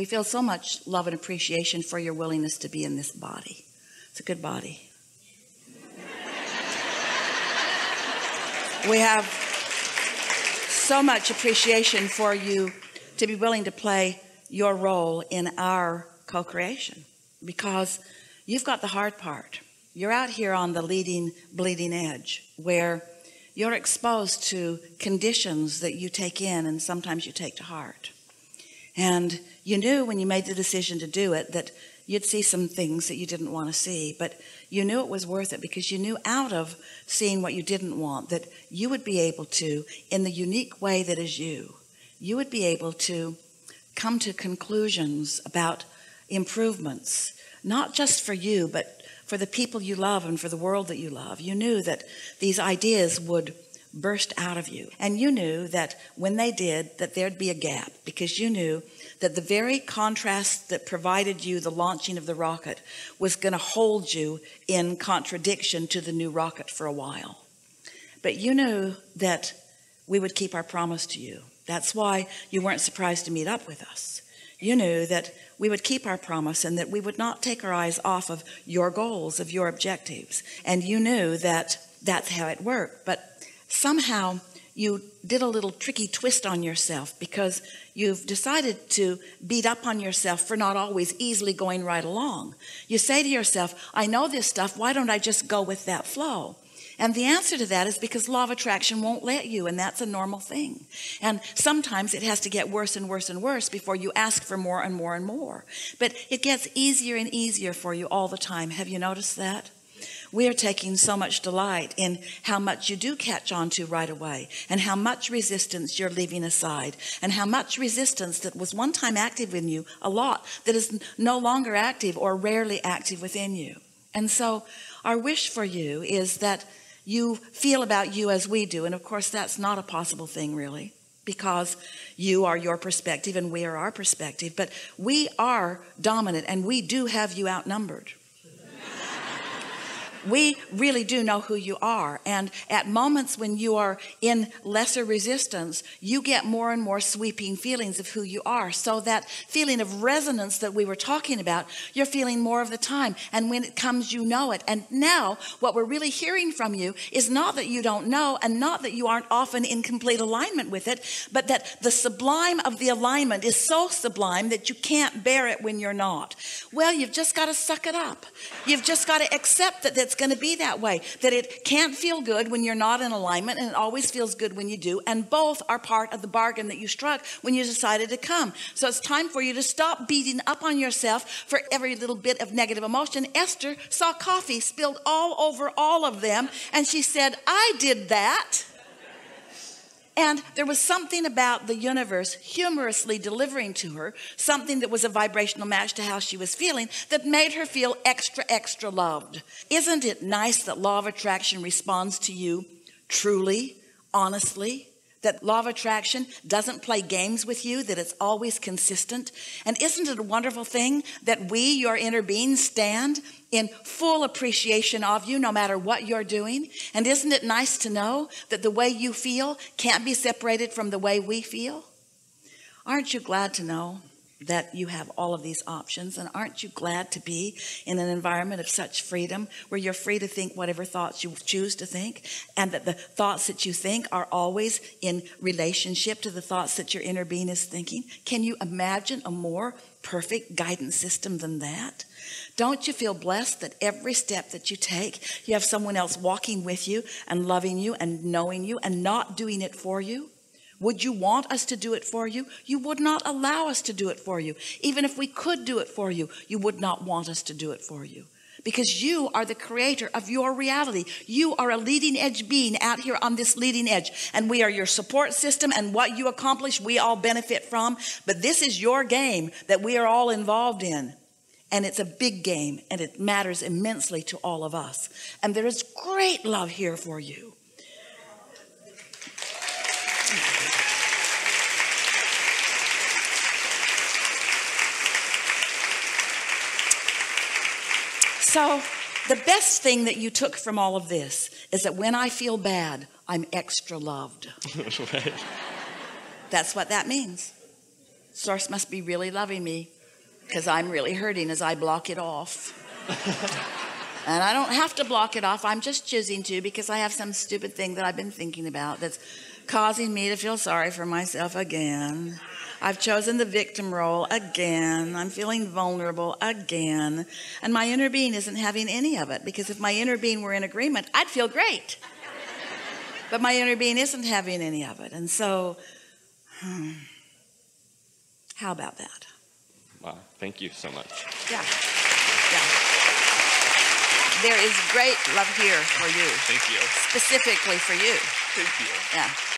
We feel so much love and appreciation for your willingness to be in this body. It's a good body. We have so much appreciation for you to be willing to play your role in our co-creation, because you've got the hard part. You're out here on the leading, bleeding edge where you're exposed to conditions that you take in and sometimes you take to heart. And you knew when you made the decision to do it that you'd see some things that you didn't want to see, but you knew it was worth it because you knew out of seeing what you didn't want that you would be able to, in the unique way that is you would be able to come to conclusions about improvements, not just for you, but for the people you love and for the world that you love. You knew that these ideas would burst out of you. And you knew that when they did, that there'd be a gap, because you knew that the very contrast that provided you the launching of the rocket was going to hold you in contradiction to the new rocket for a while. But you knew that we would keep our promise to you. That's why you weren't surprised to meet up with us. You knew that we would keep our promise and that we would not take our eyes off of your goals, of your objectives. And you knew that that's how it worked. But somehow you did a little tricky twist on yourself, because you've decided to beat up on yourself for not always easily going right along. You say to yourself, I know this stuff, why don't I just go with that flow? And the answer to that is because law of attraction won't let you, and that's a normal thing. And sometimes it has to get worse and worse and worse before you ask for more and more and more. But it gets easier and easier for you all the time. Have you noticed that? We are taking so much delight in how much you do catch on to right away, and how much resistance you're leaving aside, and how much resistance that was one time active in you, a lot, that is no longer active or rarely active within you. And so our wish for you is that you feel about you as we do. And of course, that's not a possible thing, really, because you are your perspective and we are our perspective. But we are dominant, and we do have you outnumbered. We really do know who you are. And at moments when you are in lesser resistance, you get more and more sweeping feelings of who you are. So that feeling of resonance that we were talking about, you're feeling more of the time. And when it comes, you know it. And now what we're really hearing from you is not that you don't know, and not that you aren't often in complete alignment with it, but that the sublime of the alignment is so sublime that you can't bear it when you're not. Well, you've just got to suck it up. You've just got to accept that it's going to be that way, that it can't feel good when you're not in alignment, and it always feels good when you do. And both are part of the bargain that you struck when you decided to come. So it's time for you to stop beating up on yourself for every little bit of negative emotion. Esther saw coffee spilled all over all of them, and she said, I did that. And there was something about the universe humorously delivering to her something that was a vibrational match to how she was feeling, that made her feel extra, extra loved. Isn't it nice that law of attraction responds to you truly, honestly? That law of attraction doesn't play games with you, that it's always consistent? And isn't it a wonderful thing that we, your inner beings, stand in full appreciation of you no matter what you're doing? And isn't it nice to know that the way you feel can't be separated from the way we feel? Aren't you glad to know that you have all of these options? And aren't you glad to be in an environment of such freedom, where you're free to think whatever thoughts you choose to think, and that the thoughts that you think are always in relationship to the thoughts that your inner being is thinking? Can you imagine a more perfect guidance system than that? Don't you feel blessed that every step that you take, you have someone else walking with you and loving you and knowing you and not doing it for you? Would you want us to do it for you? You would not allow us to do it for you. Even if we could do it for you, you would not want us to do it for you. Because you are the creator of your reality. You are a leading edge being out here on this leading edge. And we are your support system, and what you accomplish, we all benefit from. But this is your game that we are all involved in. And it's a big game, and it matters immensely to all of us. And there is great love here for you. So the best thing that you took from all of this is that when I feel bad, I'm extra loved. Right. That's what that means. Source must be really loving me because I'm really hurting as I block it off. And I don't have to block it off. I'm just choosing to because I have some stupid thing that I've been thinking about that's causing me to feel sorry for myself again. I've chosen the victim role again. I'm feeling vulnerable again. And my inner being isn't having any of it, because if my inner being were in agreement, I'd feel great. But my inner being isn't having any of it. And so, how about that? Wow, thank you so much. Yeah. There is great love here for you. Thank you. Specifically for you. Thank you. Yeah.